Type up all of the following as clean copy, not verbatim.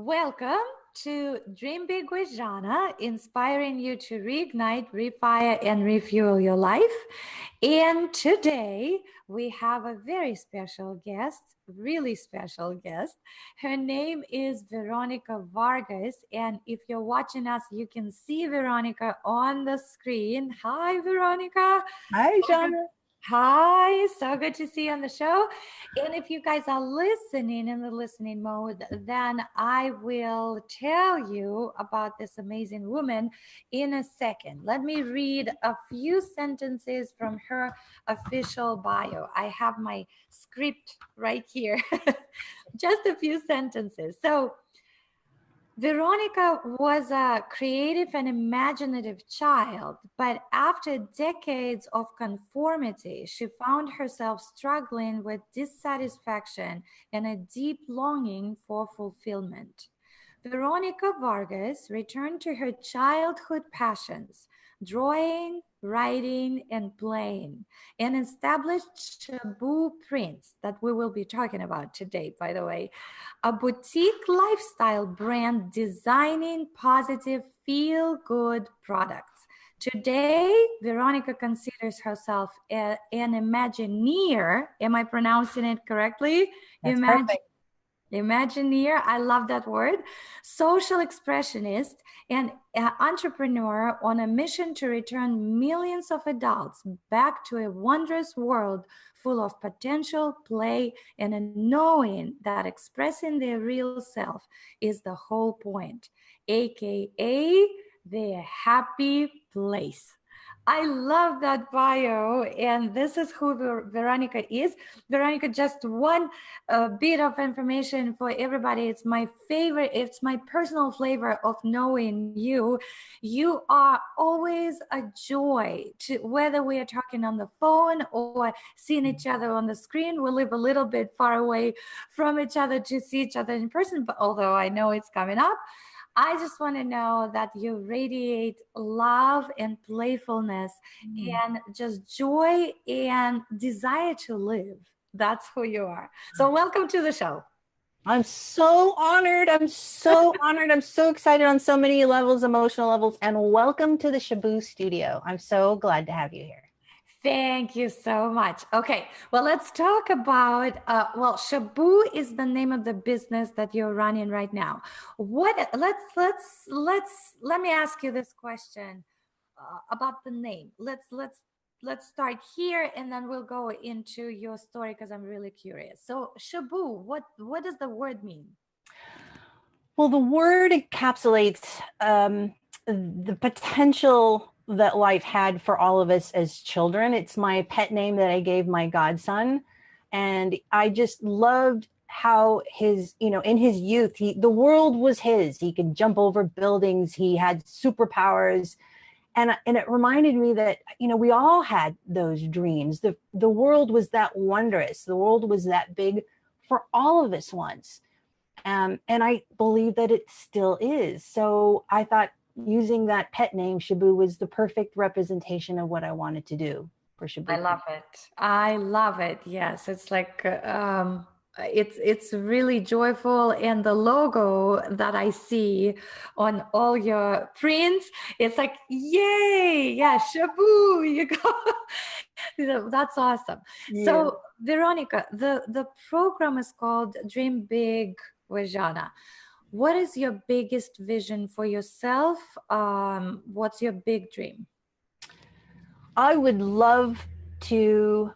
Welcome to Dream Big with Zhanna, inspiring you to reignite, refire, and refuel your life. And today we have a very special guest, really special guest. Her name is Veronica Vargas. And if you're watching us, you can see Veronica on the screen. Hi, Veronica. Hi, Zhanna. Hi, so good to see you on the show. And if you guys are listening in the listening mode, then I will tell you about this amazing woman in a second. Let me read a few sentences from her official bio. I have my script right here, just a few sentences. So, Veronica was a creative and imaginative child, but after decades of conformity, she found herself struggling with dissatisfaction and a deep longing for fulfillment. Veronica Vargas returned to her childhood passions, drawing, writing, and playing, and established Shaboo Prints, that we will be talking about today, by the way, a boutique lifestyle brand designing positive, feel-good products. Today, Veronica considers herself an Imagineer. Am I pronouncing it correctly? That's perfect. Imagineer, I love that word. Social expressionist and entrepreneur on a mission to return millions of adults back to a wondrous world full of potential, play, and a knowing that expressing their real self is the whole point, a.k.a. their happy place. I love that bio, and this is who Veronica is. Veronica, just one bit of information for everybody. It's my favorite, it's my personal flavor of knowing you. You are always a joy to, whether we are talking on the phone or seeing each other on the screen. We live a little bit far away from each other to see each other in person, but although I know it's coming up. I just want to know that you radiate love and playfulness and just joy and desire to live. That's who you are. So welcome to the show. I'm so honored. I'm so honored. I'm so excited on so many levels, emotional levels, and welcome to the Shaboo studio. I'm so glad to have you here. Thank you so much. Okay, well, let's talk about, Shaboo is the name of the business that you're running right now. Let me ask you this question about the name. Let's start here and then we'll go into your story because I'm really curious. So Shaboo, what does the word mean? Well, the word encapsulates the potential that life had for all of us as children. It's my pet name that I gave my godson. And I just loved how his, in his youth, the world was his. He could jump over buildings. He had superpowers. And it reminded me that, we all had those dreams. The world was that wondrous. The world was that big for all of us once. And I believe that it still is. So I thought using that pet name, Shaboo, was the perfect representation of what I wanted to do for Shaboo. I love it. I love it. Yes, it's like it's really joyful, and the logo that I see on all your prints, it's like yay, yeah, Shaboo, you go. That's awesome. Yeah. So Veronica, the program is called Dream Big with Zhanna. What is your biggest vision for yourself? What's your big dream? I would love to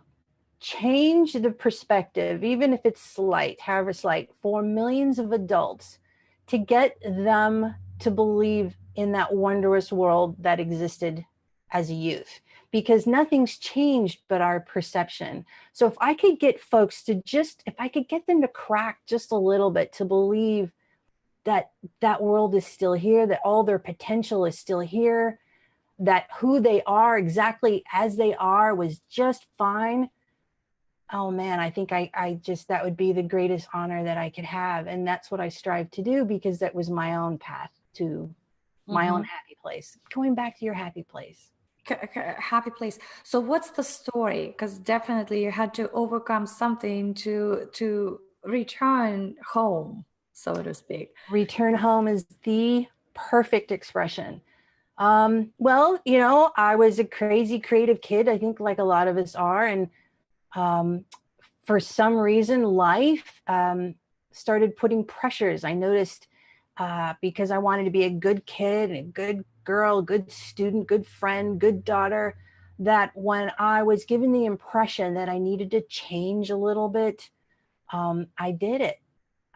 change the perspective, even if it's slight, however slight, for millions of adults, to get them to believe in that wondrous world that existed as a youth, because nothing's changed but our perception. So if I could get folks to if I could get them to crack just a little bit to believe that that world is still here, that all their potential is still here, that who they are exactly as they are was just fine. Oh man, I think I just, that would be the greatest honor that I could have. And that's what I strive to do, because that was my own path to my own happy place. Going back to your happy place. Happy place. So what's the story? Because definitely you had to overcome something to return home. so to speak. Return home is the perfect expression. Well, you know, I was a crazy creative kid, I think like a lot of us are. And um, for some reason, life started putting pressures. I noticed because I wanted to be a good kid, and a good girl, good student, good friend, good daughter, that when I was given the impression that I needed to change a little bit, I did it.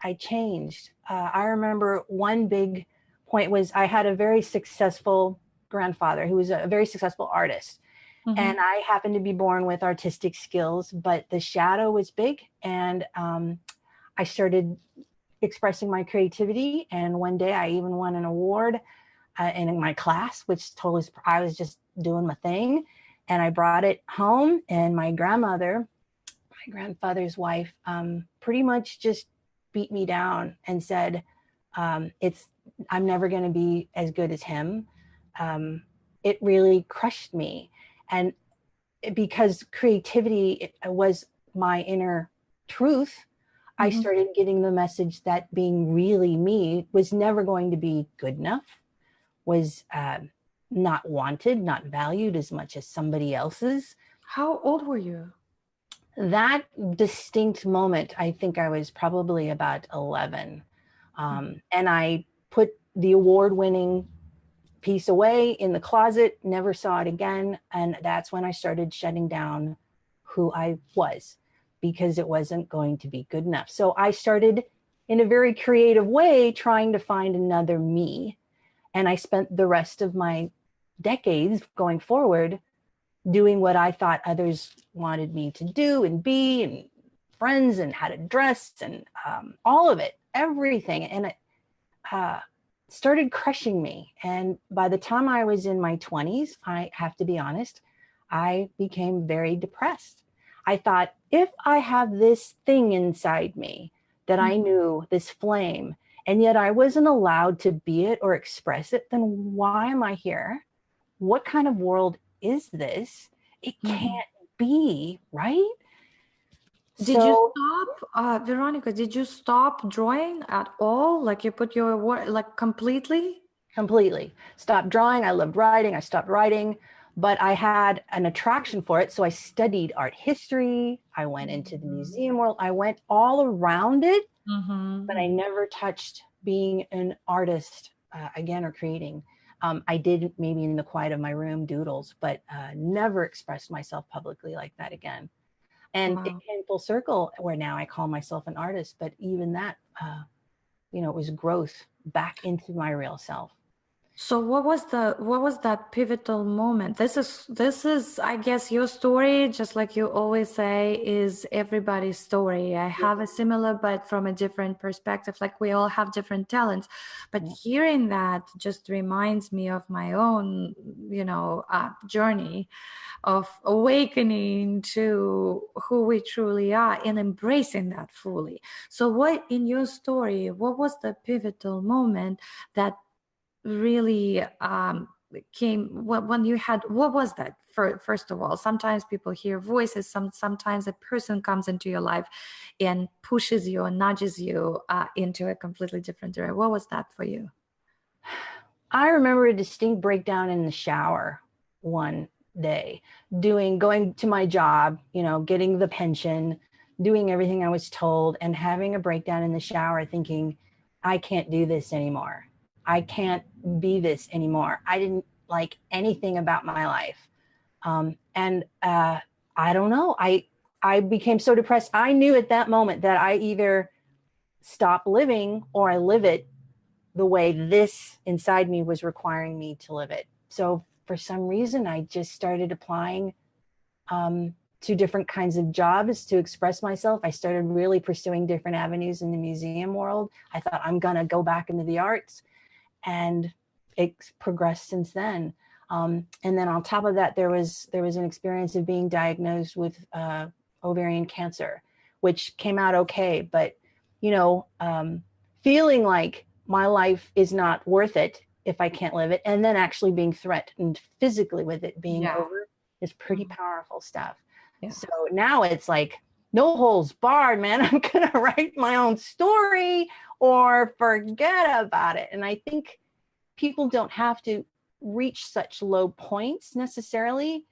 I changed. I remember one big point was I had a very successful grandfather who was a very successful artist. Mm-hmm. And I happened to be born with artistic skills, but the shadow was big. And I started expressing my creativity. And one day I even won an award in my class, which totally, I was just doing my thing. And I brought it home, and my grandmother, my grandfather's wife, pretty much just beat me down and said, I'm never going to be as good as him. It really crushed me. And because creativity was my inner truth, I Mm-hmm. started getting the message that being really me was never going to be good enough, was not wanted, not valued as much as somebody else's. How old were you? That distinct moment, I think I was probably about 11. And I put the award winning piece away in the closet, never saw it again. And that's when I started shutting down who I was, because it wasn't going to be good enough. So I started in a very creative way trying to find another me. And I spent the rest of my decades going forward doing what I thought others wanted me to do and be, and friends, and how to dress, and all of it, everything. And it started crushing me. And by the time I was in my 20s, I have to be honest, I became very depressed. I thought, if I have this thing inside me that I knew, this flame, and yet I wasn't allowed to be it or express it, then why am I here? What kind of world is this? It Mm-hmm. can't be, right? Did you So stop, Veronica, did you stop drawing at all? Like you put your work, like completely? completely stopped drawing. I loved writing. I stopped writing, but I had an attraction for it. So I studied art history. I went into the museum world. I went all around it, but I Mm-hmm. never touched being an artist again, or creating. I did maybe in the quiet of my room doodles, but never expressed myself publicly like that again. And it Wow. came full circle where now I call myself an artist, but even that, it was growth back into my real self. So what was that pivotal moment? This is I guess your story, just like you always say, is everybody's story. I Yeah. have a similar but from a different perspective. Like we all have different talents. But Yeah. hearing that just reminds me of my own, journey of awakening to who we truly are and embracing that fully. So what in your story, what was the pivotal moment that really came when you had, what was that? First of all, sometimes people hear voices, sometimes a person comes into your life and pushes you and nudges you into a completely different direction. What was that for you? I remember a distinct breakdown in the shower one day, going to my job, getting the pension, doing everything I was told, and having a breakdown in the shower thinking, I can't do this anymore. I can't be this anymore. I didn't like anything about my life. And I don't know. I became so depressed. I knew at that moment that I either stop living or I live it the way this inside me was requiring me to live it. So for some reason, I just started applying to different kinds of jobs to express myself. I started really pursuing different avenues in the museum world. I thought, I'm going to go back into the arts, and it's progressed since then. And then on top of that, there was an experience of being diagnosed with ovarian cancer, which came out okay, but feeling like my life is not worth it if I can't live it, and then actually being threatened physically with it being Yeah. over is pretty powerful stuff. Yeah. So now it's like no holes barred, man. I'm gonna write my own story, or forget about it. And I think people don't have to reach such low points necessarily.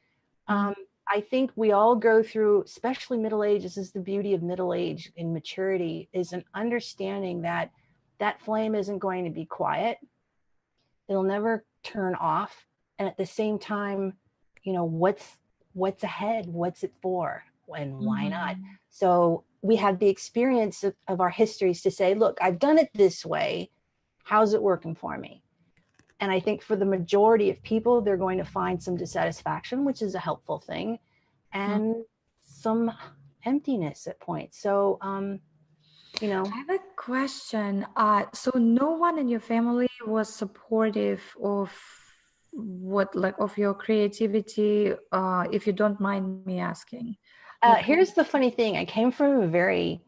I think we all go through, especially middle age. This is the beauty of middle age and maturity, is an understanding that that flame isn't going to be quiet. It'll never turn off. And at the same time, you know, what's ahead? What's it for? And why not? So we have the experience of our histories to say, look, I've done it this way. How's it working for me? And I think for the majority of people, they're going to find some dissatisfaction, which is a helpful thing, and some emptiness at points. So, you know. I have a question. So no one in your family was supportive of of your creativity, if you don't mind me asking. Here's the funny thing. I came from a very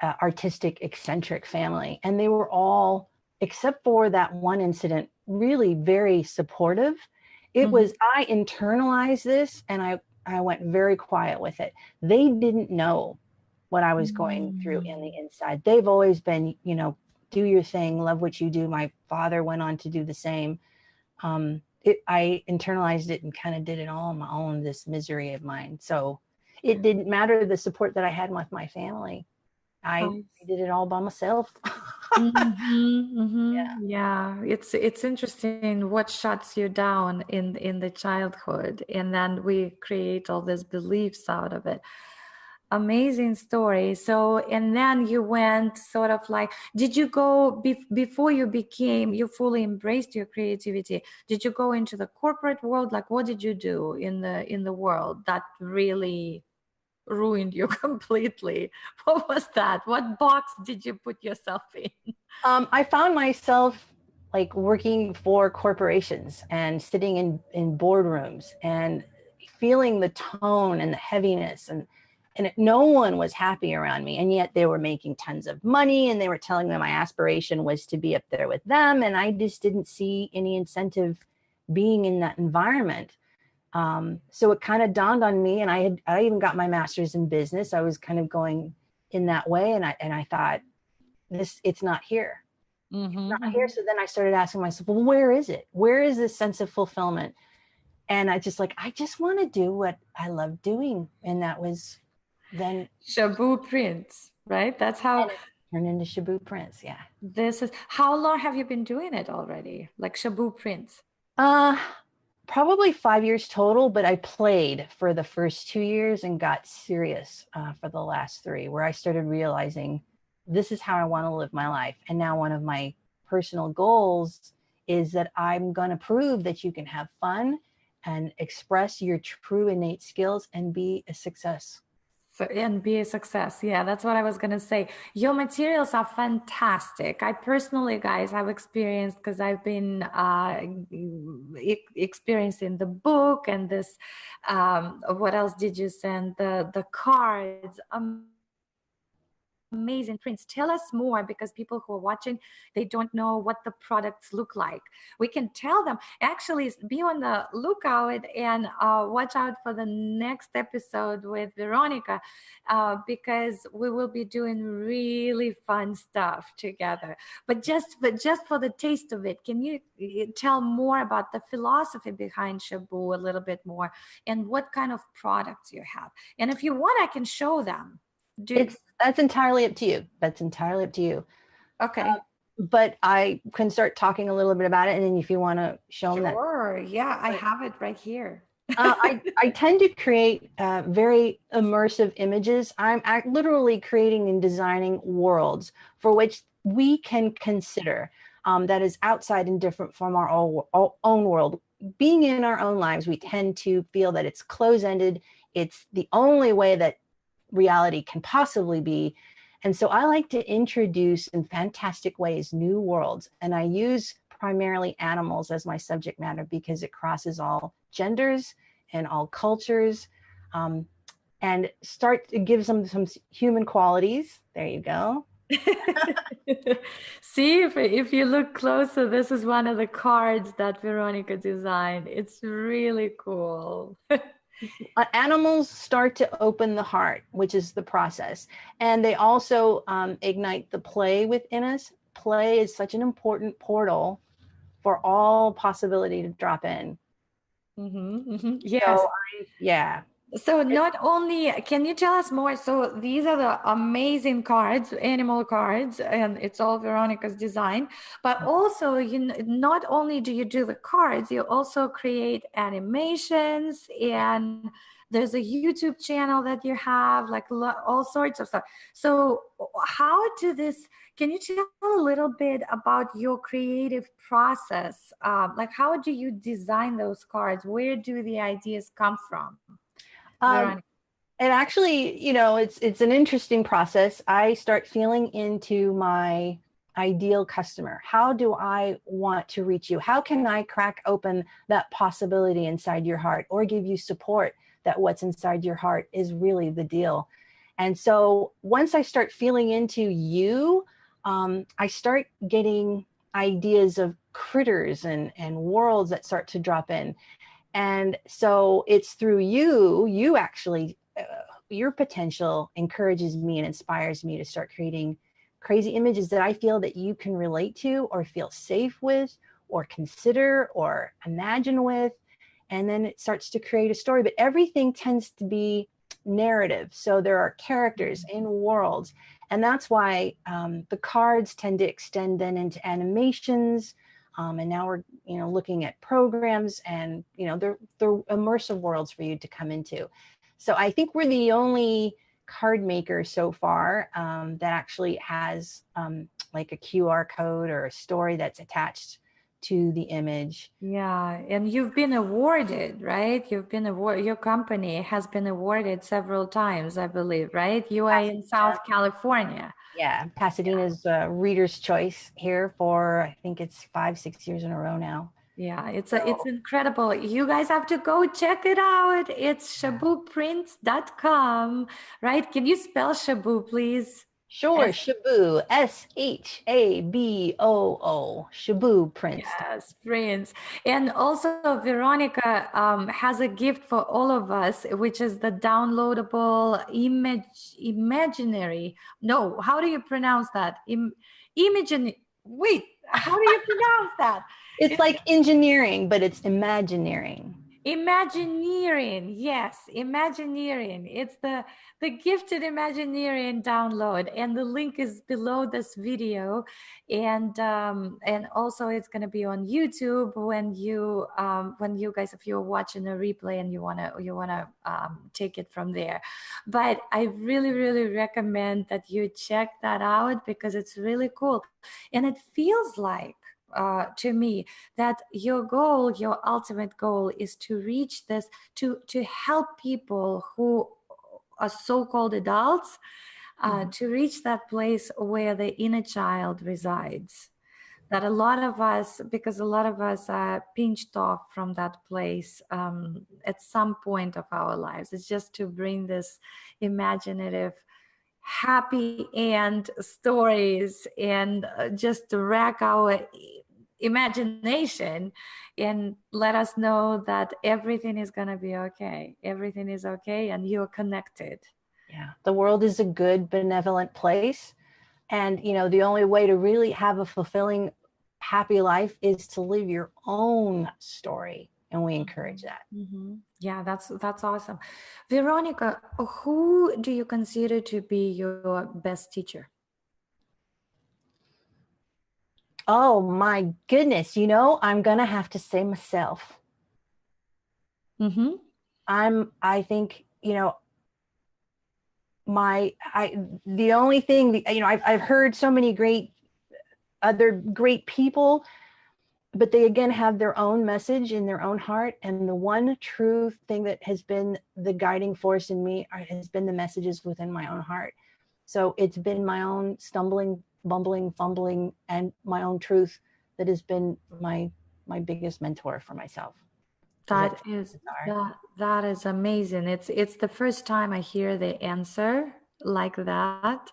artistic, eccentric family, and they were all, except for that one incident, really very supportive. It was, I internalized this and I went very quiet with it. They didn't know what I was going through in the inside. They've always been, you know, do your thing, love what you do. My father went on to do the same. I internalized it and kind of did it all on my own, this misery of mine. So it didn't matter the support that I had with my family. I did it all by myself. Yeah, it's interesting what shuts you down in the childhood, and then we create all these beliefs out of it. Amazing story. So, and then you went sort of like, did you go before you fully embraced your creativity? Did you go into the corporate world? Like, what did you do in the world that really ruined you completely? What was that? What box did you put yourself in? I found myself like working for corporations and sitting in boardrooms and feeling the tone and the heaviness, and no one was happy around me, and yet they were making tons of money and they were telling me my aspiration was to be up there with them, and I just didn't see any incentive being in that environment. So it kind of dawned on me, and I even got my master's in business. I was kind of going in that way, and I thought, it's not here. It's not here. So then I started asking myself, well, where is it? Where is this sense of fulfillment? And I just want to do what I love doing. And that was then Shaboo Prints, right? That's how turned into Shaboo Prints. Yeah. this is. How long have you been doing it already? Like Shaboo Prints? Probably 5 years total, but I played for the first 2 years and got serious for the last 3, where I started realizing this is how I want to live my life. And now one of my personal goals is that I'm going to prove that you can have fun and express your true innate skills and be a success. So, and be a success. Yeah, that's what I was going to say. Your materials are fantastic. I personally, guys, have experienced, because I've been experiencing the book and this, what else did you send? The cards. Amazing prints. Tell us more, because people who are watching, they don't know what the products look like. We can tell them. Actually, be on the lookout and watch out for the next episode with Veronica, because we will be doing really fun stuff together. But just for the taste of it, can you tell more about the philosophy behind Shaboo a little bit more, and what kind of products you have? And if you want, I can show them. That's entirely up to you. That's entirely up to you. Okay. But I can start talking a little bit about it, and then if you want to show them that. Sure. Yeah, I have it right here. I tend to create very immersive images. I'm literally creating and designing worlds for which we can consider that is outside and different from our own world. Being in our own lives, we tend to feel that it's close-ended. It's the only way that reality can possibly be. And so I like to introduce in fantastic ways new worlds, and I use primarily animals as my subject matter because it crosses all genders and all cultures, and start to give them some human qualities. There you go. See, if you look closer, this is one of the cards that Veronica designed. It's really cool. Animals start to open the heart, which is the process. And they also ignite the play within us. play is such an important portal for all possibility to drop in. Yes. So yeah. So not only, can you tell us more? So these are the amazing cards, animal cards, and it's all Veronica's design. But also, not only do you do the cards, you also create animations, and there's a YouTube channel that you have, like all sorts of stuff. So how do this? Can you tell a little bit about your creative process? Like, how do you design those cards? Where do the ideas come from? Um, and actually, it's an interesting process. I start feeling into my ideal customer. How do I want to reach you? How can I crack open that possibility inside your heart, or give you support that what's inside your heart is really the deal? And so once I start feeling into you, I start getting ideas of critters and worlds that start to drop in. And so it's through you actually, your potential encourages me and inspires me to start creating crazy images that I feel that you can relate to, or feel safe with, or consider, or imagine with. And then it starts to create a story, but everything tends to be narrative. So there are characters in worlds. And that's why the cards tend to extend then into animations. And now we're, looking at programs, and, they're immersive worlds for you to come into. So I think we're the only card maker so far that actually has like a QR code or a story that's attached to the image. Yeah, and you've been awarded, right? You've been awarded, your company has been awarded several times, I believe, right? You are in South California. Yeah, Pasadena's Reader's Choice here for, I think it's 5-6 years in a row now. Yeah, it's incredible. You guys have to go check it out. It's shabooprints.com, right? Can you spell Shaboo, please? Sure, Shaboo, Shaboo, Shaboo Prints. Yes, Prince. And also Veronica has a gift for all of us, which is the downloadable imaginary. No, how do you pronounce that? Wait, how do you pronounce that? It's like engineering, but it's imagineering. Imagineering, yes, Imagineering. It's the gifted Imagineering download, and the link is below this video, and also it's going to be on YouTube when you guys, if you're watching a replay and you wanna take it from there. But I really recommend that you check that out, because it's really cool, and it feels like to me that your ultimate goal is to reach this, to help people who are so-called adults to reach that place where the inner child resides. That a lot of us are pinched off from that place at some point of our lives. It's just to bring this imaginative happy end stories, and just to rack our imagination and let us know that everything is going to be okay. Everything is okay, and you're connected. Yeah, the world is a good, benevolent place. And, the only way to really have a fulfilling, happy life is to live your own story. And we encourage that. Yeah, that's awesome. Veronica, who do you consider to be your best teacher? Oh my goodness. I'm going to have to say myself. I think, the only thing, I've heard so many other great people, but they again have their own message in their own heart. And the one true thing that has been the guiding force in me has been the messages within my own heart. So it's been my own stumbling, bumbling, fumbling, and my own truth that has been my biggest mentor for myself. That is amazing. It's the first time I hear the answer like that,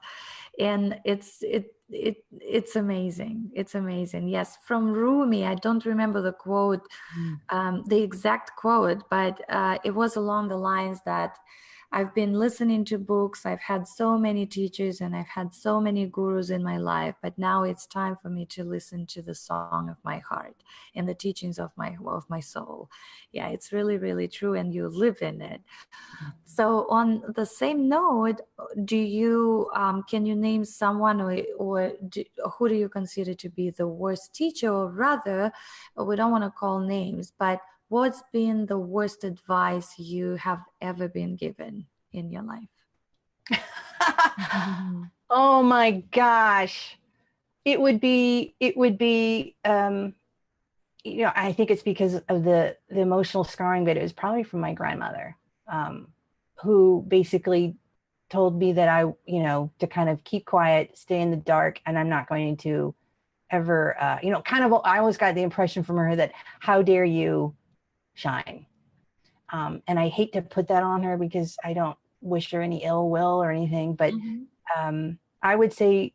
and it's amazing. It's amazing. Yes, from Rumi. I don't remember the quote, the exact quote, but it was along the lines that I've been listening to books. I've had so many teachers and I've had so many gurus in my life, but now it's time for me to listen to the song of my heart and the teachings of my soul. Yeah, it's really, really true, and you live in it. So on the same note, do you can you name someone, who do you consider to be the worst teacher, or rather, we don't want to call names, but what's been the worst advice you have ever been given in your life? Oh my gosh. It would be, I think it's because of the emotional scarring, but it was probably from my grandmother, who basically told me that to kind of keep quiet, stay in the dark, and I'm not going to ever, I always got the impression from her that, how dare you shine? And I hate to put that on her because I don't wish her any ill will or anything, but I would say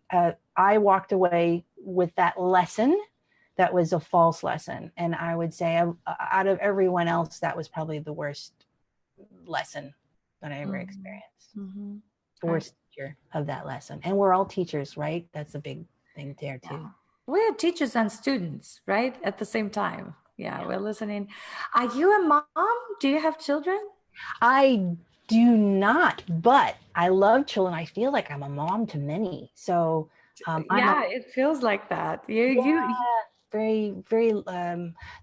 I walked away with that lesson that was a false lesson. And I would say out of everyone else, that was probably the worst lesson that I ever experienced. The worst teacher of that lesson. And we're all teachers, right? That's a big thing there too. Yeah. We're teachers and students, right? At the same time. Yeah, we're listening. Are you a mom? Do you have children? I do not, but I love children. I feel like I'm a mom to many. So it feels like that. Very, very,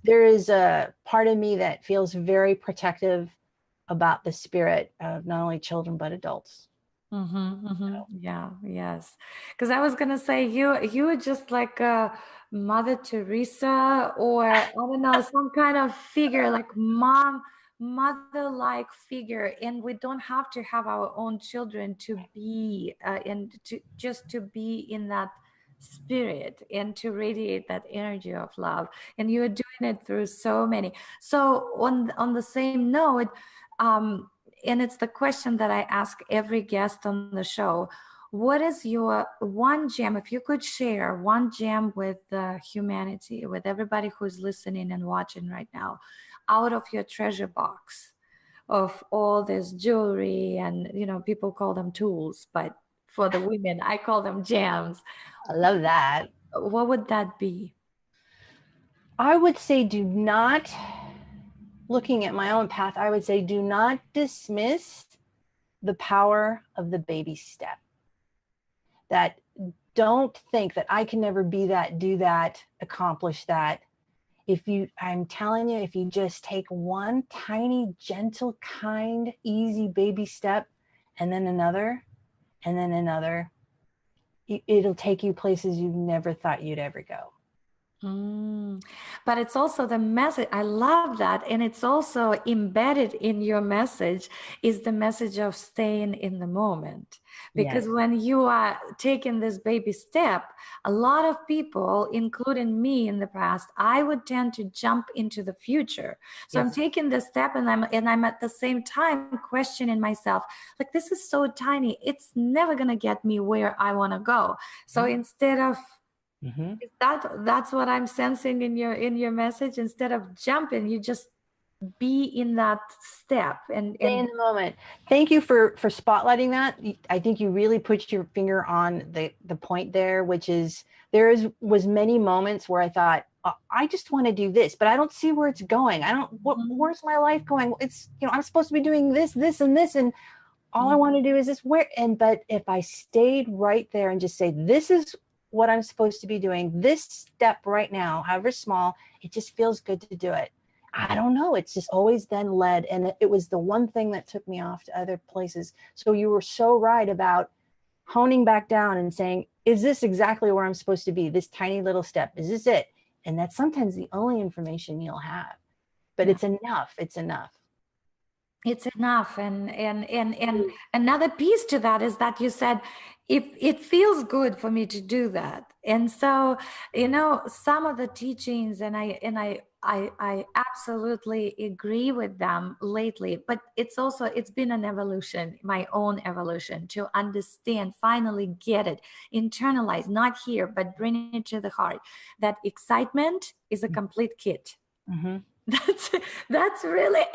there is a part of me that feels very protective about the spirit of not only children, but adults. Yeah, yes. Because I was gonna say you were just like a Mother Teresa, or I don't know, some kind of figure like mother-like figure, and we don't have to have our own children to be and to just to be in that spirit and to radiate that energy of love. And you are doing it through so many. So on the same note, and it's the question that I ask every guest on the show. What is your one gem, if you could share one gem with humanity, with everybody who's listening and watching right now, out of your treasure box of all this jewelry, and people call them tools, but for the women, I call them gems. I love that. What would that be? I would say looking at my own path, I would say do not dismiss the power of the baby step. That don't think that I can never be that, do that, accomplish that. I'm telling you, if you just take one tiny, gentle, kind, easy baby step, and then another, it'll take you places you never thought you'd ever go. But it's also the message. I love that. And it's also embedded in your message is the message of staying in the moment. Because when you are taking this baby step, a lot of people, including me in the past, I would tend to jump into the future. So I'm taking this step and I'm at the same time questioning myself, like, this is so tiny. It's never going to get me where I want to go. So instead of that's what I'm sensing in your message. Instead of jumping, you just be in that step and stay in the moment. Thank you for spotlighting that. I think you really put your finger on the point there, which is was many moments where I thought, I just want to do this, but I don't see where it's going. Where's my life going? It's, I'm supposed to be doing this, and this, and all I want to do is this. But if I stayed right there and just say, this is what I'm supposed to be doing, this step right now, however small, it just feels good to do it. I don't know. It's just always then led. And it was the one thing that took me off to other places. So you were so right about honing back down and saying, is this exactly where I'm supposed to be? This tiny little step, is this it? And that's sometimes the only information you'll have, but it's enough. It's enough. It's enough. And another piece to that is that you said, if it feels good for me to do that. And so, some of the teachings, and I absolutely agree with them lately, but it's been an evolution, my own evolution, to understand, finally get it, internalize, not here, but bring it to the heart, that excitement is a complete kit. That's really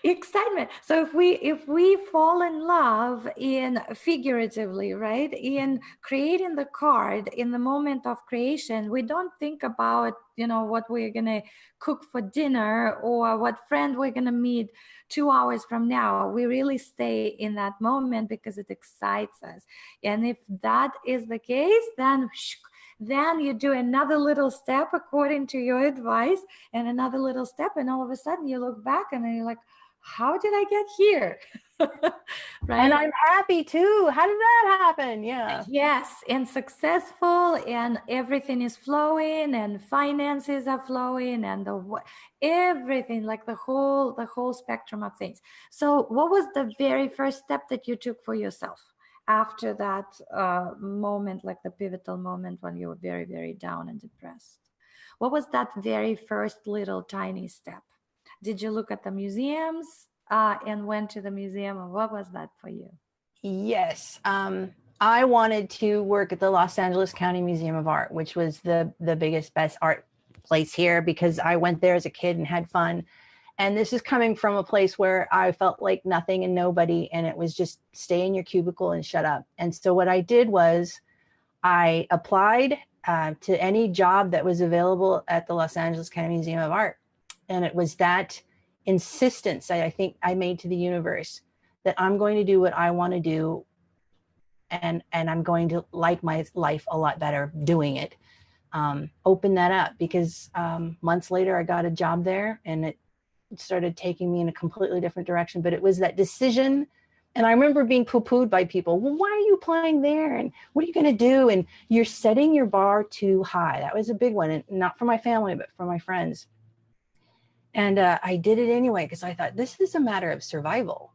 Excitement. So if we fall in love in figuratively, right, in creating the card in the moment of creation, we don't think about, what we're gonna cook for dinner or what friend we're gonna meet 2 hours from now. We really stay in that moment because it excites us. And if that is the case, then you do another little step according to your advice, and another little step, and all of a sudden you look back and then you're like, how did I get here? Right? And I'm happy too. How did that happen? Yeah. Yes, and successful, and everything is flowing, and finances are flowing, and everything, like the whole spectrum of things. So what was the very first step that you took for yourself after that moment, like the pivotal moment when you were very, very down and depressed? What was that very first little tiny step? Did you look at the museums and went to the museum, or what was that for you? Yes. I wanted to work at the Los Angeles County Museum of Art, which was the biggest, best art place here, because I went there as a kid and had fun. And this is coming from a place where I felt like nothing and nobody, and it was just stay in your cubicle and shut up. And so what I did was I applied to any job that was available at the Los Angeles County Museum of Art. And it was that insistence I think I made to the universe that I'm going to do what I want to do, and I'm going to like my life a lot better doing it. Open that up, because months later I got a job there, and it started taking me in a completely different direction. But it was that decision. And I remember being poo-pooed by people. Well, why are you applying there? And what are you going to do? And you're setting your bar too high. That was a big one. And not for my family, but for my friends. And I did it anyway, because I thought, this is a matter of survival.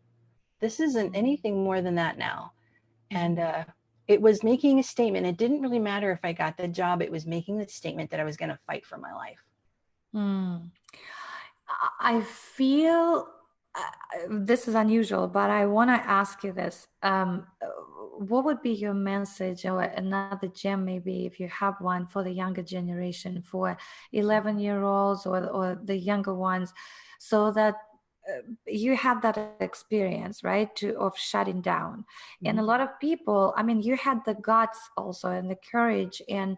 This isn't anything more than that now. And it was making a statement. It didn't really matter if I got the job. It was making the statement that I was going to fight for my life. I feel this is unusual, but I want to ask you this. What would be your message, or another gem, maybe, if you have one, for the younger generation, for 11-year-olds or the younger ones, so that you had that experience, right, of shutting down. And a lot of people, I mean, you had the guts also, and the courage, and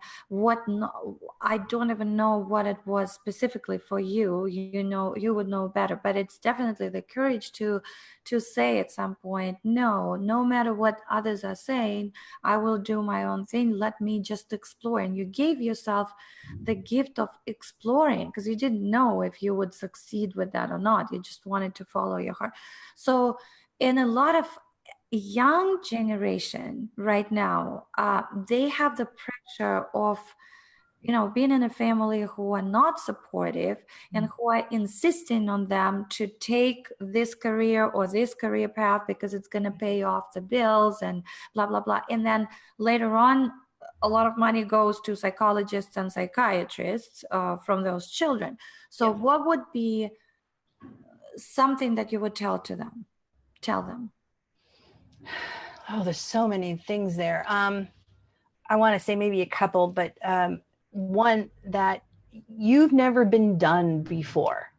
I don't even know what it was specifically for you. You would know better, but it's definitely the courage to say at some point, no matter what others are saying, I will do my own thing. Let me just explore. And you gave yourself the gift of exploring, because you didn't know if you would succeed with that or not. You just wanted to follow your heart. So in a lot of young generation right now, they have the pressure of being in a family who are not supportive and who are insisting on them to take this career or this career path because it's going to pay off the bills and blah blah blah. And then later on, a lot of money goes to psychologists and psychiatrists from those children. So what would be something that you would tell them? Oh, there's so many things there. I want to say maybe a couple, but one, that you've never been done before.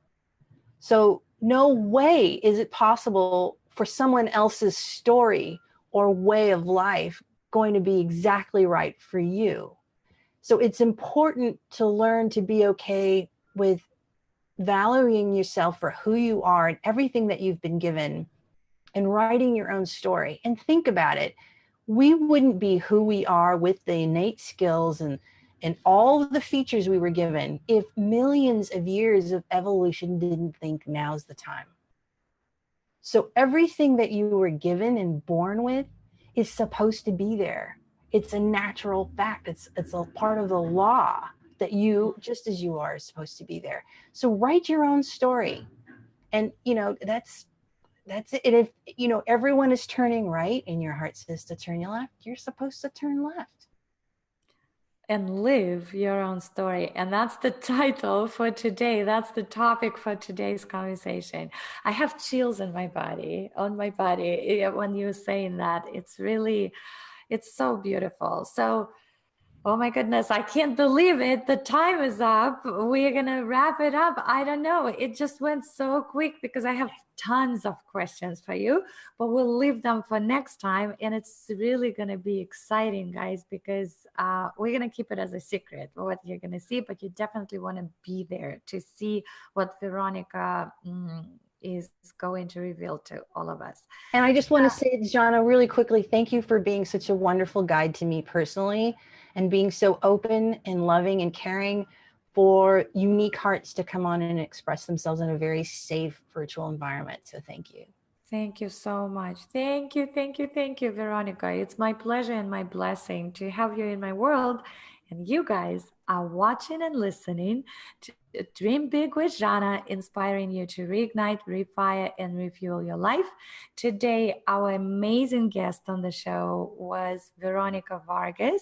So no way is it possible for someone else's story or way of life going to be exactly right for you. So it's important to learn to be okay with valuing yourself for who you are and everything that you've been given, and writing your own story. And think about it. We wouldn't be who we are with the innate skills and all of the features we were given if millions of years of evolution didn't think now's the time. So everything that you were given and born with is supposed to be there. It's a natural fact. It's a part of the law that you, just as you are, is supposed to be there. So write your own story. And, that's it. If, everyone is turning right and your heart says to turn your left, you're supposed to turn left. And live your own story. And that's the title for today. That's the topic for today's conversation. I have chills on my body when you're saying that. It's so beautiful. So Oh my goodness, I can't believe it. The time is up. We're going to wrap it up. I don't know. It just went so quick because I have tons of questions for you, but we'll leave them for next time. And it's really going to be exciting, guys, because we're going to keep it as a secret what you're going to see, but you definitely want to be there to see what Veronica is going to reveal to all of us. And I just want to say, Zhanna, really quickly, thank you for being such a wonderful guide to me personally and being so open and loving and caring for unique hearts to come on and express themselves in a very safe virtual environment. So thank you. Thank you so much. Thank you, thank you, thank you, Veronica. It's my pleasure and my blessing to have you in my world. And you guys are watching and listening to Dream Big with Zhanna, inspiring you to reignite, refire, and refuel your life. Today, our amazing guest on the show was Veronica Vargas.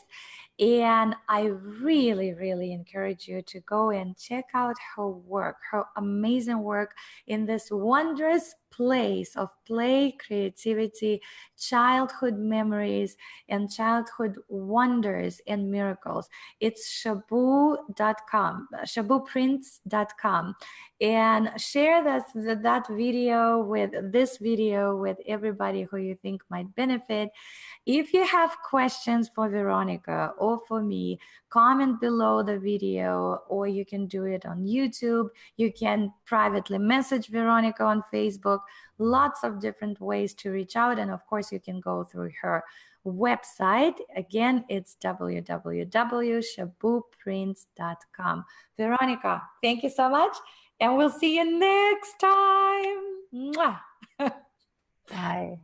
And I really, really encourage you to go and check out her work, her amazing work in this wondrous place of play, creativity, childhood memories, and childhood wonders and miracles. It's Shaboo.com, ShabooPrints.com. And share that video with this video with everybody who you think might benefit. If you have questions for Veronica or for me, comment below the video, or you can do it on YouTube. You can privately message Veronica on Facebook. Lots of different ways to reach out. And of course, you can go through her website. Again, it's www.shabooprints.com. Veronica, thank you so much. And we'll see you next time. Mwah. Bye.